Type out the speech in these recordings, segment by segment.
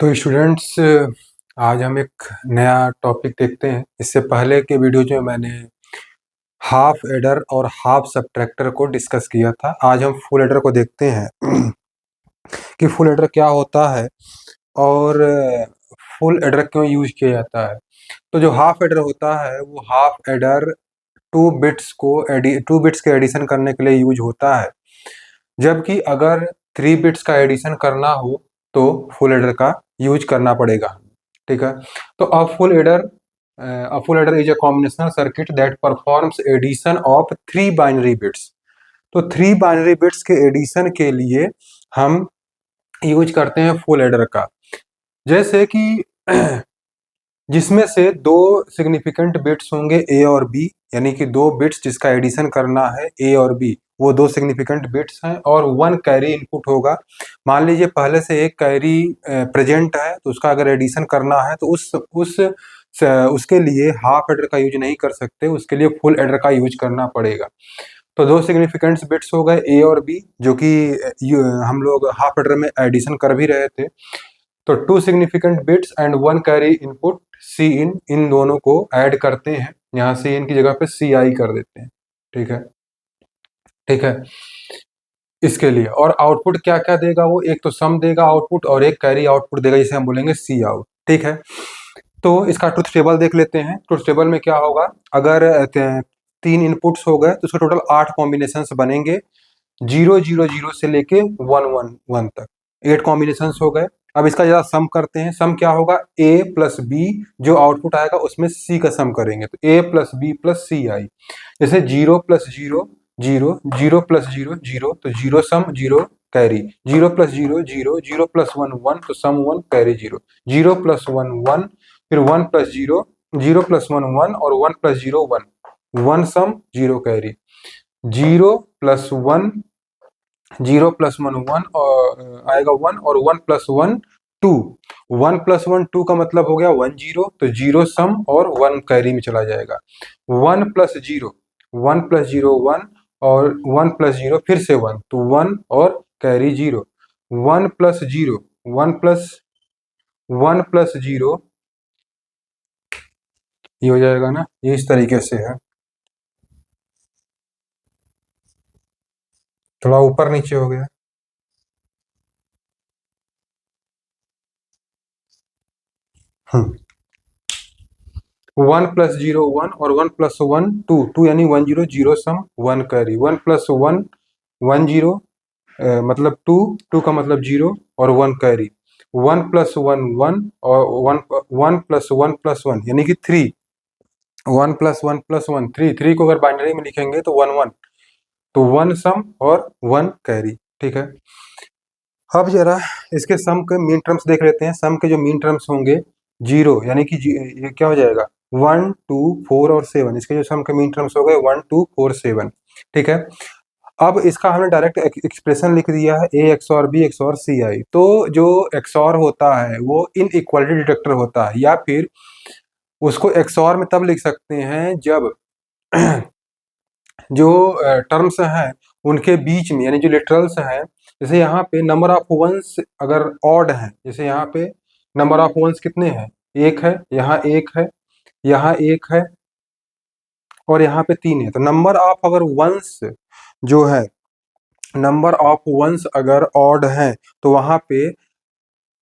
तो स्टूडेंट्स, आज हम एक नया टॉपिक देखते हैं। इससे पहले के वीडियो जो मैंने हाफ एडर और हाफ सबट्रैक्टर को डिस्कस किया था। आज हम फुल एडर को देखते हैं कि फुल एडर क्या होता है और फुल एडर क्यों यूज किया जाता है। तो जो हाफ एडर होता है वो हाफ एडर टू बिट्स के एडिशन करने के लिए यूज होता है, जबकि अगर 3 बिट्स का एडिशन करना हो तो फुल एडर का यूज करना पड़ेगा। ठीक है। तो a full adder is a combinational circuit that performs addition of 3 binary bits। तो 3 binary bits के एडिशन के लिए हम यूज करते हैं फुल एडर का। जैसे कि जिसमें से 2 सिग्निफिकेंट बिट्स होंगे ए और बी, यानी कि 2 बिट्स जिसका एडिशन करना है ए और बी, वो 2 सिग्निफिकेंट बिट्स हैं और 1 कैरी इनपुट होगा। मान लीजिए पहले से एक कैरी प्रेजेंट है, तो उसका अगर एडिशन करना है तो उसके लिए हाफ एडर का यूज नहीं कर सकते, उसके लिए फुल एडर का यूज करना पड़ेगा। तो 2 सिग्निफिकेंट बिट्स हो गए ए और बी, जो कि हम लोग हाफ एडर में एडिशन कर भी रहे थे। तो 2 significant bits and 1 carry input C इन दोनों को ऐड करते हैं। यहाँ सी इन की जगह पे सी आई कर देते हैं। ठीक है, ठीक है। इसके लिए और आउटपुट क्या क्या देगा वो, एक तो सम देगा आउटपुट और एक कैरी आउटपुट देगा, जिसे हम बोलेंगे सी आउट। ठीक है। तो इसका ट्रुथ टेबल देख लेते हैं। ट्रुथ टेबल में क्या होगा, अगर 3 इनपुट्स हो गए तो उसके टोटल 8 कॉम्बिनेशन बनेंगे, 0 0 0 से लेके 1 1 1 तक 8 कॉम्बिनेशन हो गए। अब इसका जरा सम करते हैं। सम क्या होगा, a प्लस बी, जो आउटपुट आएगा उसमें c का सम करेंगे, तो a प्लस बी प्लस सी आई। जैसे 0 प्लस 0 0, 0 प्लस 0 0, तो 0 सम 0 कैरी, 0 प्लस 0 0, 0 प्लस 1 1, तो सम 1 कैरी 0, 0 प्लस 1 1, फिर 1 प्लस 0, 0 प्लस 1 1 और 1 प्लस 0 1, 1 सम 0 कैरी, 0 प्लस 1 0 प्लस 1 1 और आएगा 1 और 1 प्लस 1 2, 1 प्लस 1 2 का मतलब हो गया 1 0, तो 0 सम और 1 कैरी में चला जाएगा। 1 प्लस 0 1 प्लस 0 1 और 1 प्लस 0 फिर से 1, तो 1 और कैरी 0, 1 प्लस 0 1 प्लस 0, ये हो जाएगा ना, ये इस तरीके से है। थोड़ा ऊपर नीचे हो गया। 1 प्लस 0 1 और 1 प्लस 1 2, 2 यानी 1 0 0 सम 1 कैरी, 1 प्लस 1 1 0 मतलब 2, 2 का मतलब 0 और 1 कैरी, 1 प्लस 1 1 और 1 प्लस 1 प्लस 1 यानी कि 3, 1 प्लस 1 प्लस 1 3, 3 को अगर बाइनरी में लिखेंगे तो 1 1, तो 1 सम और 1 कैरी। ठीक है। अब जरा इसके सम के मीन टर्म्स देख लेते हैं। सम के जो मीन टर्म्स होंगे 0, यानी कि ये क्या हो जाएगा 1 2 4 और 7, इसके जो सम के मीन टर्म्स हो गए 1 2 4 7। ठीक है। अब इसका हमने डायरेक्ट एक्सप्रेशन लिख दिया है, ए एक्सॉर बी एक्सॉर सी आई। तो जो एक्सॉर होता है वो इन इक्वालिटी डिटेक्टर होता है, या फिर उसको एक्सॉर में तब लिख सकते हैं जब जो टर्म्स हैं उनके बीच में, यानी जो लिटरल्स हैं, जैसे यहाँ पे नंबर ऑफ वंस अगर ऑड है, जैसे यहाँ पे नंबर ऑफ वंस कितने हैं, एक है, यहाँ एक है, यहाँ एक है और यहाँ पे 3 है। तो नंबर ऑफ अगर वंस जो है, नंबर ऑफ वंस अगर ऑड है तो वहाँ पे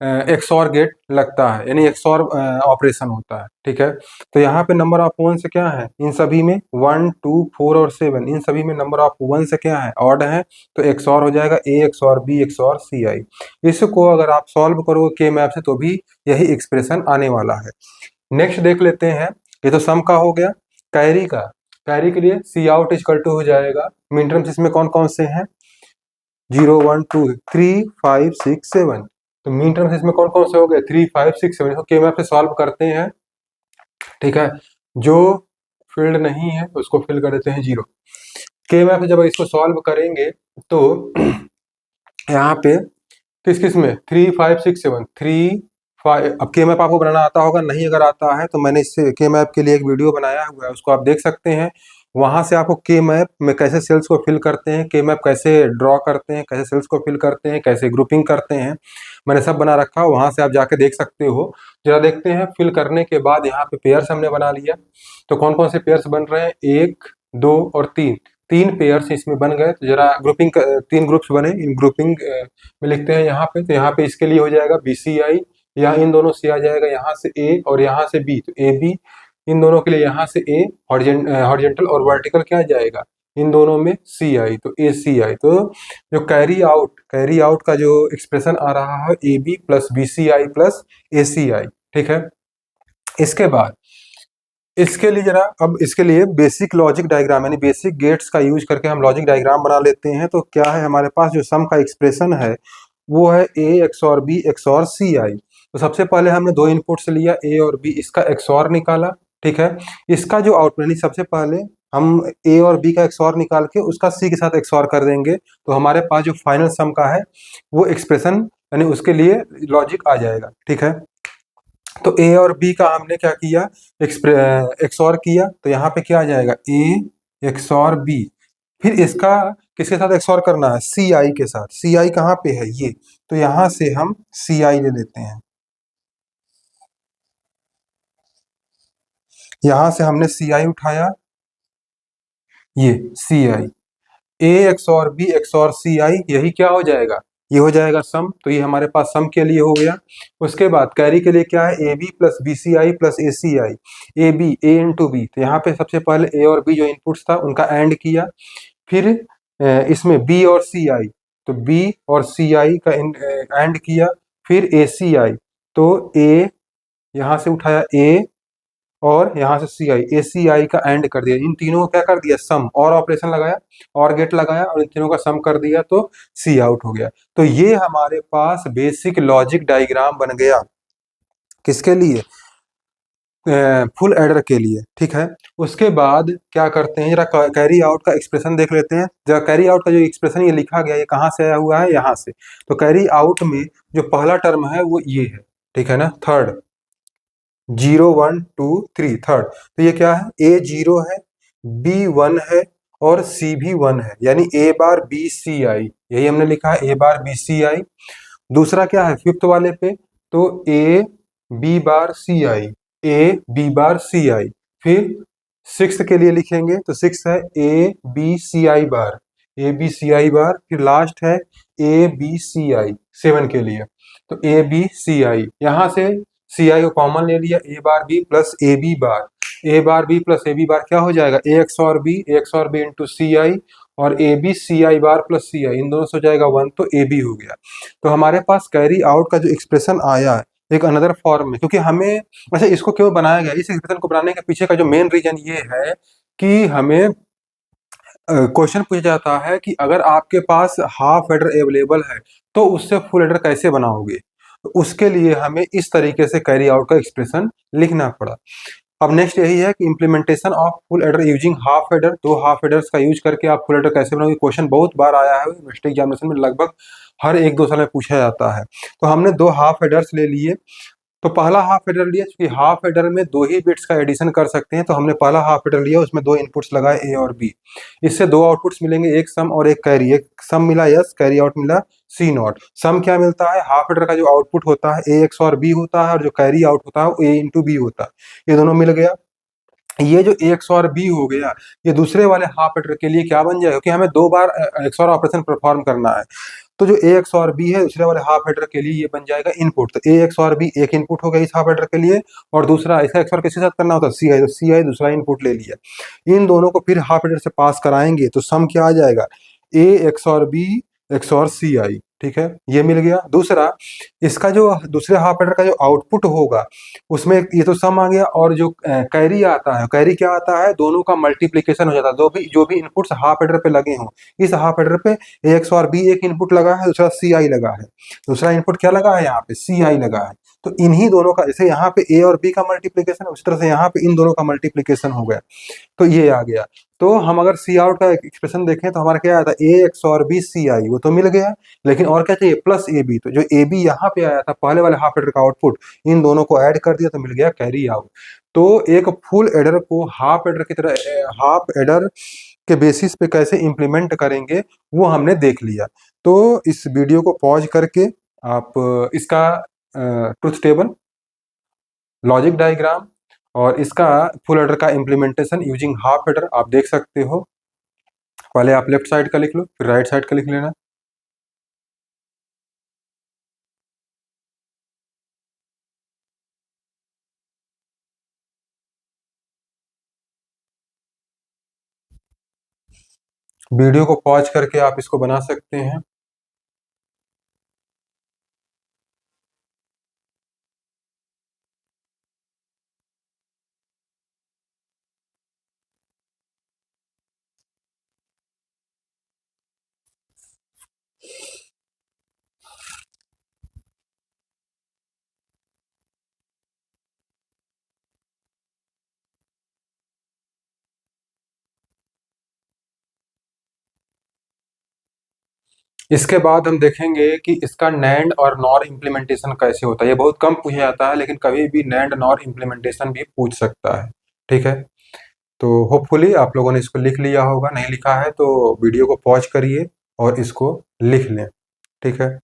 एक्सॉर गेट लगता है, यानी एक्सॉर ऑपरेशन होता है। ठीक है। तो यहाँ पे नंबर ऑफ वन से क्या है, इन सभी में 1 2 4 और 7, इन सभी में नंबर ऑफ वन से क्या है, ऑड है, तो एक्सॉर हो जाएगा ए एक्सॉर बी एक्सॉर सी आई। इसको अगर आप सॉल्व करोगे के मैप से तो भी यही एक्सप्रेशन आने वाला है। नेक्स्ट देख लेते हैं। ये तो सम का हो गया। कैरी का, कैरी के लिए सी आउट इजकल टू हो जाएगा, मिन टर्म्स इसमें कौन कौन से हैं, 0 1 2 3 5 6 7। तो मीन टर्म्स इसमें कौन कौन से हो गए, 3 5 6 7। इसको के मैप से सॉल्व करते हैं। ठीक है। जो फील्ड नहीं है उसको फिल कर देते हैं 0। के मैप से जब इसको सॉल्व करेंगे तो यहाँ पे किस किस में 3 5 6 7 3 5। अब के मैप आपको बनाना आता होगा, नहीं अगर आता है तो मैंने इससे के मैप के लिए एक वीडियो बनाया हुआ है, उसको आप देख सकते हैं। वहां से आपको के मैप में कैसे सेल्स को फिल करते हैं, के मैप कैसे ड्रॉ करते हैं, कैसे सेल्स को फिल करते हैं, कैसे ग्रुपिंग करते हैं, मैंने सब बना रखा है, वहां से आप जाके देख सकते हो। जरा देखते हैं। फिल करने के बाद यहाँ पे पेयर्स हमने बना लिया। तो कौन कौन से पेयर्स बन रहे हैं? 1, 2 और 3, 3 पेयर्स इसमें बन गए। तो जरा ग्रुपिंग 3 ग्रुप्स बने, इन ग्रुपिंग में लिखते हैं यहाँ पे। तो यहाँ पे इसके लिए हो जाएगा BCI, या इन दोनों से आ जाएगा यहाँ से A और यहाँ से B, तो AB। इन दोनों के लिए यहाँ से A हॉरिजेंटल और वर्टिकल क्या जाएगा? इन दोनों में CI, तो ACI। तो जो कैरी आउट का जो एक्सप्रेशन आ रहा है AB plus BCI plus ACI, ठीक है। इसके बाद इसके लिए जरा, अब इसके लिए बेसिक लॉजिक डायग्राम यानी बेसिक गेट्स का यूज करके हम लॉजिक डायग्राम बना लेते हैं। तो क्या है हमारे पास जो सम का एक्सप्रेशन है वो है A XOR B XOR CI। तो सबसे पहले हमने दो इनपुट्स लिया A और B, इसका XOR निकाला, ठीक है। इसका जो आउटपुट यानी सबसे पहले हम A और B का XOR निकाल के उसका C के साथ XOR कर देंगे, तो हमारे पास जो फाइनल सम का है वो एक्सप्रेशन यानी उसके लिए लॉजिक आ जाएगा, ठीक है। तो A और B का हमने क्या किया? XOR किया, तो यहाँ पे क्या आ जाएगा? A XOR B। फिर इसका किसके साथ XOR करना है? CI के साथ। CI कहाँ पे है? ये। तो यहाँ से हम CI ले लेते हैं। यहाँ से हमने CI उठाया, ये CI। A XOR B XOR CI, यही क्या हो जाएगा? ये हो जाएगा सम। तो ये हमारे पास सम के लिए हो गया। उसके बाद कैरी के लिए क्या है? AB plus BCI plus ACI। AB A into B, तो यहाँ पे सबसे पहले A और B जो इनपुट्स था उनका एंड किया। फिर इसमें B और CI, तो B और CI का एंड किया। फिर ACI, तो A यहाँ से उठाया A और यहाँ से CI, ACI का एंड कर दिया। इन तीनों को क्या कर दिया? सम, और ऑपरेशन लगाया, और गेट लगाया और इन तीनों का सम कर दिया, तो C आउट हो गया। तो ये हमारे पास बेसिक लॉजिक डायग्राम बन गया। किसके लिए? फुल एडर के लिए, ठीक है। उसके बाद क्या करते हैं, जरा कैरी आउट का एक्सप्रेशन देख लेते हैं। जरा कैरी आउट का जो एक्सप्रेशन ये लिखा गया, ये कहाँ से आया हुआ है? यहाँ से। तो कैरी आउट में जो पहला टर्म है वो ये है, ठीक है ना, थर्ड। 0 1 2 3 थर्ड। तो ये क्या है? A 0 है, B 1 है और C भी 1 है, यानी A bar B C I, यही हमने लिखा है, A bar B C I। दूसरा क्या है फिफ्थ वाले पे? तो A B bar C I, A B bar C I। फिर सिक्स के लिए लिखेंगे, तो सिक्स है A B C I bar, A B C I बार। फिर लास्ट है A B C I seven के लिए, तो A B C I। यहाँ से CI को कॉमन ले लिया, A bar B plus A B bar. A bar B plus A B बार क्या हो जाएगा? A XOR B into CI, और A B CI bar plus CI, इन दोनों से हो जाएगा 1, तो A B हो गया। तो हमारे पास कैरी आउट का जो एक्सप्रेशन आया है एक अनदर फॉर्म में, क्योंकि हमें, अच्छा इसको क्यों बनाया गया? इस एक्सप्रेशन को बनाने के पीछे का जो मेन रीजन ये है कि हमें क्वेश्चन पूछा जाता है कि अगर आपके पास हाफ एडर अवेलेबल है तो उससे फुल एडर कैसे बनाओगे। तो उसके लिए हमें इस तरीके से कैरी आउट का एक्सप्रेशन लिखना पड़ा। अब नेक्स्ट यही है कि implementation of full adder using half adder. दो हाफ एडर्स का यूज करके आप फुल एडर कैसे बनाओगे? क्वेश्चन बहुत बार आया है यूनिवर्सिटी एग्जामिनेशन में, लगभग हर 1-2 साल में पूछा जाता है। तो हमने दो हाफ एडर्स ले लिए। तो पहला हाफ एडर लिया, क्योंकि हाफ एडर में दो ही बिट्स का एडिशन कर सकते हैं, तो हमने पहला हाफ एडर लिया, उसमें दो इनपुट्स लगाए A और B। इससे दो आउटपुट्स मिलेंगे, एक सम और एक कैरी। एक सम मिला यस, कैरी आउट मिला C नॉट। सम क्या मिलता है? हाफ एडर का जो आउटपुट होता है A XOR B होता है, और जो कैरी आउट होता है वो A इंटू B होता है। ये दोनों मिल गया। ये जो A XOR B हो गया, ये दूसरे वाले हाफ एडर के लिए क्या बन जाएगा? क्योंकि हमें दो बार XOR ऑपरेशन परफॉर्म करना है, तो जो A XOR B है दूसरे वाले हाफ एडर के लिए ये बन जाएगा इनपुट। तो A XOR B एक इनपुट हो गया इस हाफ एडर के लिए, और दूसरा इसका XOR किसके साथ करना होता है? CI, तो CI दूसरा इनपुट ले लिया। इन दोनों को फिर हाफ एडर से पास कराएंगे, तो सम क्या आ जाएगा? A XOR B XOR CI, ठीक है, ये मिल गया। दूसरा, इसका जो दूसरे हाफ एडर का जो आउटपुट होगा उसमें ये तो सम आ गया, और जो कैरी आता है, कैरी क्या आता है? दोनों का मल्टीप्लीकेशन हो जाता है। जो भी इनपुट्स हाफ एडर पे लगे हों, इस हाफ एडर पे A XOR B एक इनपुट लगा है, दूसरा CI लगा है। दूसरा इनपुट क्या लगा है? यहाँ पे CI लगा है। तो इन्हीं दोनों का, जैसे यहाँ पे A और B का मल्टीप्लीकेशन है, उसी तरह से यहाँ पे इन दोनों का मल्टीप्लीकेशन हो गया, तो ये आ गया। तो हम अगर सी आउट का एक्सप्रेशन देखें तो हमारा क्या आया था? A XOR B CI, वो तो मिल गया, लेकिन और क्या चाहिए? Plus AB। तो जो AB यहाँ पे आया था पहले वाले हाफ एडर का आउटपुट, इन दोनों को ऐड कर दिया तो मिल गया कैरी आउट। तो एक फुल एडर को हाफ एडर की तरह, हाफ एडर के बेसिस पे कैसे इम्प्लीमेंट करेंगे वो हमने देख लिया। तो इस वीडियो को पॉज करके आप इसका ट्रुथ टेबल, लॉजिक डायग्राम और इसका फुल एडर का इम्प्लीमेंटेशन यूजिंग हाफ एडर आप देख सकते हो। पहले आप लेफ्ट साइड का लिख लो, फिर राइट साइड का लिख लेना। वीडियो को पॉज करके आप इसको बना सकते हैं। इसके बाद हम देखेंगे कि इसका नैंड और नॉर इम्प्लीमेंटेशन कैसे होता है। ये बहुत कम पूछा जाता है, लेकिन कभी भी नैंड नॉर इम्प्लीमेंटेशन भी पूछ सकता है। ठीक है, तो होपफुली आप लोगों ने इसको लिख लिया होगा। नहीं लिखा है तो वीडियो को पॉज करिए और इसको लिख लें। ठीक है,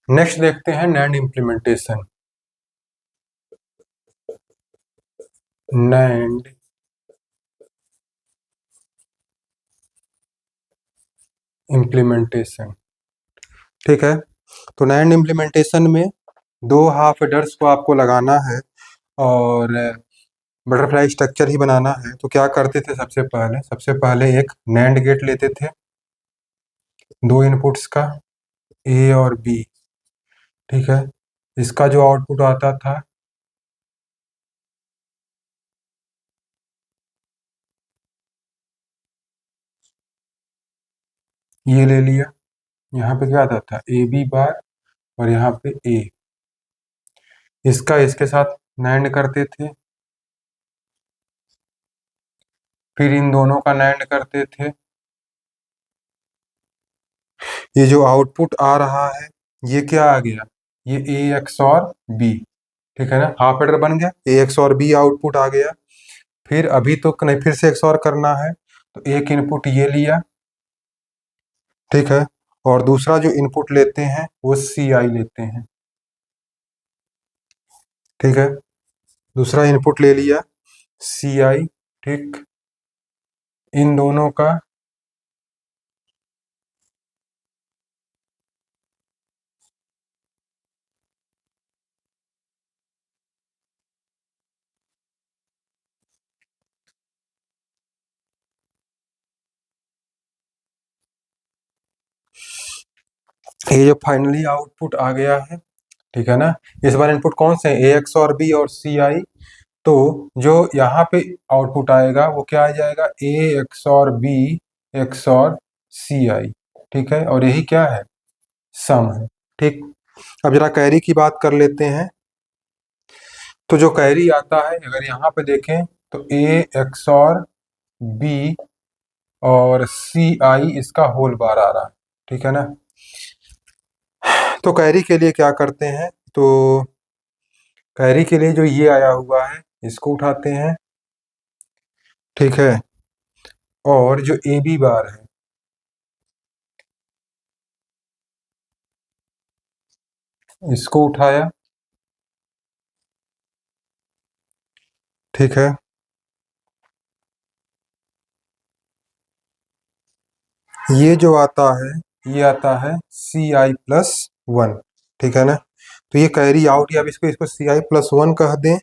नेक्स्ट देखते हैं नैंड इम्प्लीमेंटेशन। नैंड इम्प्लीमेंटेशन, ठीक है। तो नैंड इम्प्लीमेंटेशन में दो हाफ एडर्स को आपको लगाना है और बटरफ्लाई स्ट्रक्चर ही बनाना है। तो क्या करते थे, सबसे पहले एक नैंड गेट लेते थे, दो इनपुट्स का ए और बी। ठीक है, इसका जो आउटपुट आता था ये ले लिया। यहाँ पे क्या आता था, ए बी बार और यहाँ पे ए। इसका इसके साथ नैंड करते थे, फिर इन दोनों का नैंड करते थे। ये जो आउटपुट आ रहा है ये क्या आ गया, ये ए एक्स और बी। ठीक है ना, हाफ एडर बन गया, ए एक्स और बी आउटपुट आ गया। फिर अभी तो नहीं, फिर से एक्स और करना है तो एक इनपुट ये लिया। ठीक है, और दूसरा जो इनपुट लेते हैं वो सी आई लेते हैं। ठीक है, दूसरा इनपुट ले लिया सी आई। ठीक, इन दोनों का ये जो फाइनली आउटपुट आ गया है। ठीक है ना, इस बार इनपुट कौन से हैं, ए एक्स और बी और सी आई। तो जो यहाँ पे आउटपुट आएगा वो क्या आ जाएगा, ए एक्स और बी एक्स और सी आई। ठीक है, और यही क्या है, सम है। ठीक, अब जरा कैरी की बात कर लेते हैं। तो जो कैरी आता है अगर यहाँ पे देखें तो ए एक्स और बी और सी आई इसका होल बार आ रहा है। ठीक है ना, तो कैरी के लिए क्या करते हैं, तो कैरी के लिए जो ये आया हुआ है इसको उठाते हैं। ठीक है, और जो ए बी बार है इसको उठाया। ठीक है, ये जो आता है ये आता है सी आई प्लस वन। ठीक है ना, तो ये कैरी आउट, या अब इसको इसको सी आई प्लस वन कह दें,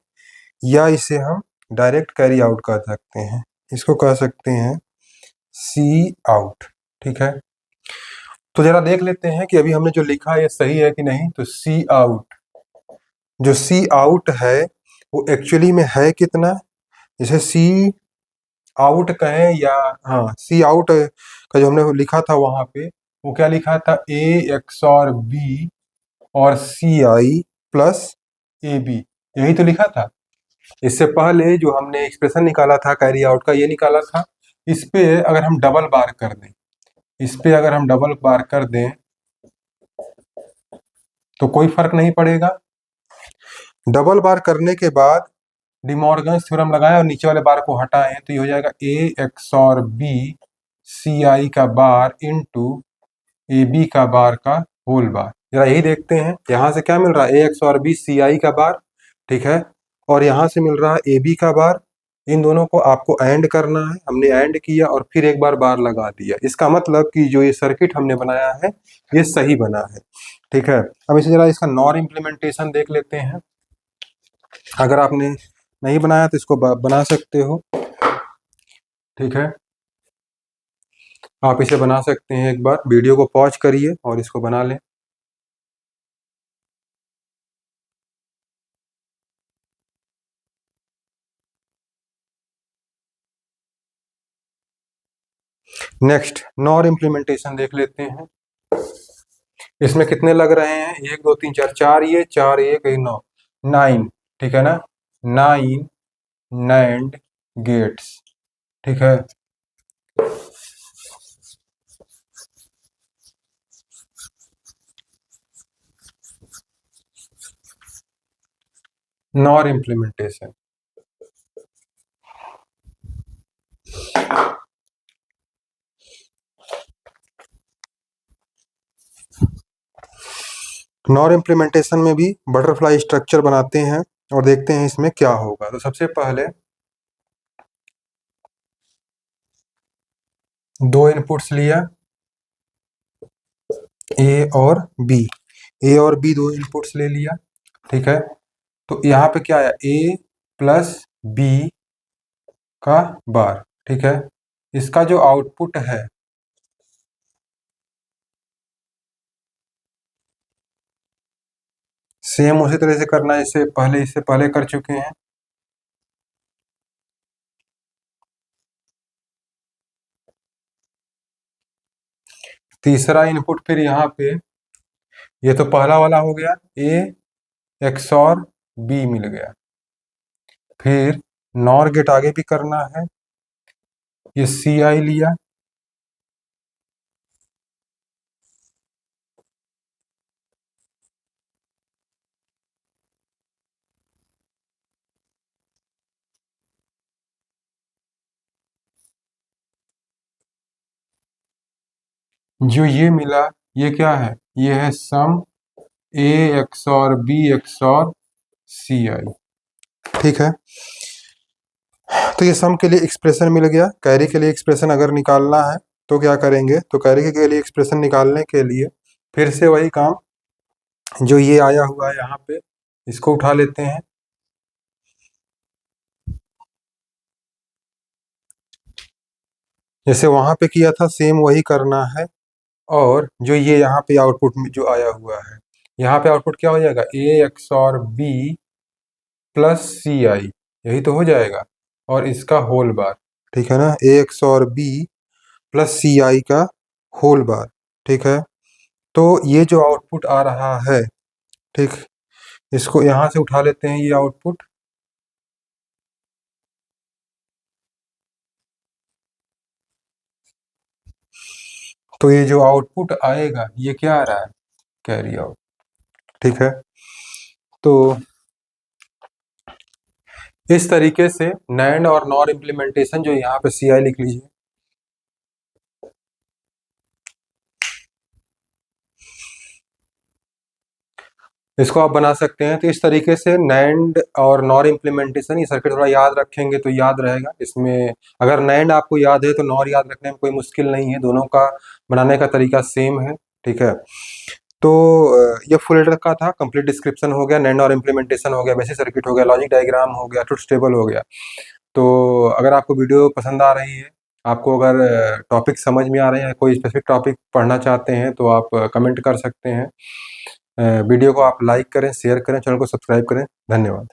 या इसे हम डायरेक्ट कैरी आउट कह सकते हैं। इसको कह सकते हैं सी आउट। ठीक है, तो जरा देख लेते हैं कि अभी हमने जो लिखा है ये सही है कि नहीं। तो सी आउट, जो सी आउट है वो एक्चुअली में है कितना, जैसे सी आउट कहें या, हाँ सी आउट का जो हमने लिखा था वहां पे, वो क्या लिखा था, ए एक्स और बी और सी आई प्लस ए बी, यही तो लिखा था। इससे पहले जो हमने एक्सप्रेशन निकाला था कैरी आउट का, ये निकाला था। इस पे अगर हम डबल बार कर दें, इस पे अगर हम डबल बार कर दें तो कोई फर्क नहीं पड़ेगा। डबल बार करने के बाद डिमॉर्गन्स थ्योरम लगाएं और नीचे वाले बार को हटाएं, तो ये हो जाएगा ए एक्स और बी सी आई का बार इंटू ए बी का बार का होल बार। जरा यही देखते हैं, यहाँ से क्या मिल रहा है, ए एक्स और बी सी आई का बार, ठीक है, और यहाँ से मिल रहा है ए बी का बार। इन दोनों को आपको एंड करना है, हमने एंड किया और फिर एक बार लगा दिया। इसका मतलब कि जो ये सर्किट हमने बनाया है ये सही बना है, ठीक है। अब इसे जरा इसका नॉर इम्प्लीमेंटेशन देख लेते हैं। अगर आपने नहीं बनाया तो इसको बना सकते हो, ठीक है, आप इसे बना सकते हैं। एक बार वीडियो को पॉज करिए और इसको बना लें। नेक्स्ट नॉर इम्प्लीमेंटेशन देख लेते हैं। इसमें कितने लग रहे हैं, 1 2 3 4, 4 ये 4 1 9, 9, ठीक है ना, 9 नैंड गेट्स, ठीक है। नॉर इम्प्लीमेंटेशन, नॉर इम्प्लीमेंटेशन में भी बटरफ्लाई स्ट्रक्चर बनाते हैं और देखते हैं इसमें क्या होगा। तो सबसे पहले दो इनपुट्स लिया, ए और बी, ए और बी दो इनपुट्स ले लिया, ठीक है। तो यहाँ पे क्या आया, ए प्लस बी का बार, ठीक है। इसका जो आउटपुट है सेम उसी तरह से करना है, इससे पहले कर चुके हैं। तीसरा इनपुट फिर यहाँ पे, ये तो पहला वाला हो गया, ए एक्स और बी मिल गया। फिर नॉर गेट आगे भी करना है, ये सी आई लिया, जो ये मिला ये क्या है, ये है सम ए एक्स और बी एक्स और सी आई, ठीक है। तो ये सम के लिए एक्सप्रेशन मिल गया। कैरी के लिए एक्सप्रेशन अगर निकालना है तो क्या करेंगे, तो कैरी के लिए एक्सप्रेशन निकालने के लिए फिर से वही काम, जो ये आया हुआ है यहाँ पे इसको उठा लेते हैं, जैसे वहां पे किया था सेम वही करना है। और जो ये यहाँ पे आउटपुट में जो आया हुआ है, यहाँ पे आउटपुट क्या हो जाएगा, ए एक्स और बी प्लस सी आई, यही तो हो जाएगा, और इसका होल बार, ठीक है ना, ए एक्स और बी प्लस सी आई का होल बार, ठीक है। तो ये जो आउटपुट आ रहा है, ठीक, इसको यहाँ से उठा लेते हैं ये आउटपुट, तो ये जो आउटपुट आएगा ये क्या आ रहा है, कैरी आउट, ठीक है। तो इस तरीके से नैंड और नॉर इम्प्लीमेंटेशन, जो यहाँ पे सी आई लिख लीजिए, इसको आप बना सकते हैं। तो इस तरीके से नैंड और नॉर इम्प्लीमेंटेशन, ये सर्किट थोड़ा याद रखेंगे तो याद रहेगा। इसमें अगर नैंड आपको याद है तो नॉर याद रखने में कोई मुश्किल नहीं है, दोनों का बनाने का तरीका सेम है, ठीक है। तो ये फुल एडर का था, कंप्लीट डिस्क्रिप्शन हो गया, नैंड और इम्प्लीमेंटेशन हो गया, बेसिक सर्किट हो गया, लॉजिक डायग्राम हो गया, ट्रुथ टेबल हो गया। तो अगर आपको वीडियो पसंद आ रही है, आपको अगर टॉपिक समझ में आ रहे हैं, कोई स्पेसिफिक टॉपिक पढ़ना चाहते हैं तो आप कमेंट कर सकते हैं। वीडियो को आप लाइक करें, शेयर करें, चैनल को सब्सक्राइब करें। धन्यवाद।